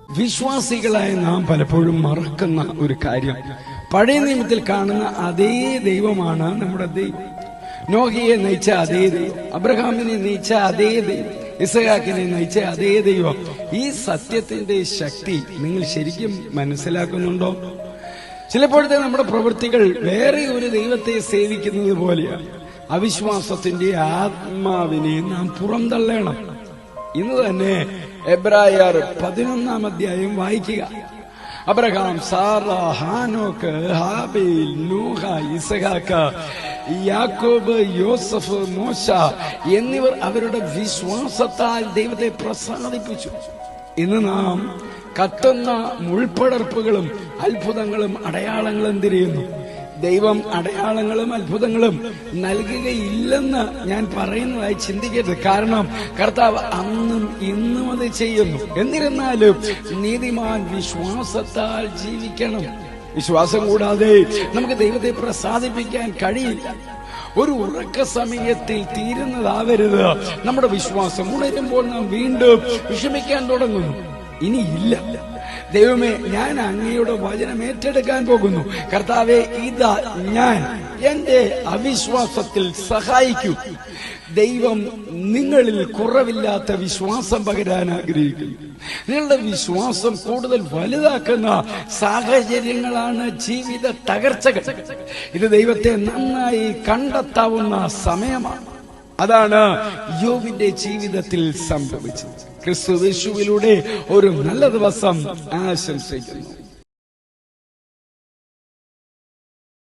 വിശ്വാസികളായ നാം പലപ്പോഴും മറക്കുന്ന ഒരു കാര്യം, പഴയ നിയമത്തിൽ കാണുന്ന അതേ ദൈവമാണ് നമ്മുടെ ദൈവം. നോഹയെ നയിച്ച അതേ ദൈവം, അബ്രഹാമിനെ നയിച്ച അതേ ദൈവം, ഇസഹാക്കിനെ നയിച്ച അതേ ദൈവം. ഈ സത്യത്തിന്റെ ശക്തി നിങ്ങൾ ശരിക്കും മനസ്സിലാക്കുന്നുണ്ടോ? ചിലപ്പോഴത്തെ നമ്മുടെ പ്രവൃത്തികൾ വേറെ ഒരു ദൈവത്തെ സേവിക്കുന്നത് പോലെയാണ്. അവിശ്വാസത്തിന്റെ ആത്മാവിനെ നാം പുറന്തള്ളണം. ഇന്ന് തന്നെ എബ്രായർ 11 അധ്യായം വായിക്കുക. അബ്രഹാം, സാറ, ഹാനോക്ക്, ഹാബേൽ, നോഹ, ഇസഹാക്ക്, യാക്കോബ്, യോസഫ്, മോശ എന്നിവർ അവരുടെ വിശ്വാസത്താൽ ദൈവത്തെ പ്രസാദിപ്പിച്ചു. ഇന്ന് നാം കത്തുന്ന മുൾപ്പടർപ്പുകളും അത്ഭുതങ്ങളും അടയാളങ്ങളും തിരയുന്നു. ദൈവം അടയാളങ്ങളും അത്ഭുതങ്ങളും നൽകുകയില്ലെന്ന് ഞാൻ പറയുന്നതായി ചിന്തിക്കരുത്. കാരണം കർത്താവ് അന്നും ഇന്നും അത് ചെയ്യുന്നു. എന്നിരുന്നാലും നീതിമാൻ വിശ്വാസത്താൽ ജീവിക്കണം. വിശ്വാസം കൂടാതെ നമുക്ക് ദൈവത്തെ പ്രസാദിപ്പിക്കാൻ കഴിയില്ല. ഒരു ഉറക്ക സമയത്തിൽ തീരുന്നതാവരുത് നമ്മുടെ വിശ്വാസം. ഉണരുമ്പോൾ നാം വീണ്ടും വിഷമിക്കാൻ തുടങ്ങുന്നു. ഇനിയില്ല, ദൈവമേ, ഞാൻ അങ്ങയുടെ വചനം ഏറ്റെടുക്കാൻ പോകുന്നു. കർത്താവെ, ഇതാ ഞാൻ, എന്റെ അവിശ്വാസത്തിൽ സഹായിക്കൂ. ദൈവം നിങ്ങളിൽ കുറവില്ലാത്ത വിശ്വാസം പകരാൻ ആഗ്രഹിക്കുന്നു. നിങ്ങളുടെ വിശ്വാസം കൂടുതൽ വലുതാക്കുന്ന സാഹചര്യങ്ങളാണ് ജീവിത തകർച്ചകൾ. ഇത് ദൈവത്തെ നന്നായി കണ്ടെത്താവുന്ന സമയമാണ്. അതാണ് യോബിന്റെ ജീവിതത്തിൽ സംഭവിച്ചത്. ക്രിസ്തുയേശുവിലൂടെ ഒരു നല്ല ദിവസം ആശംസിക്കുന്നു.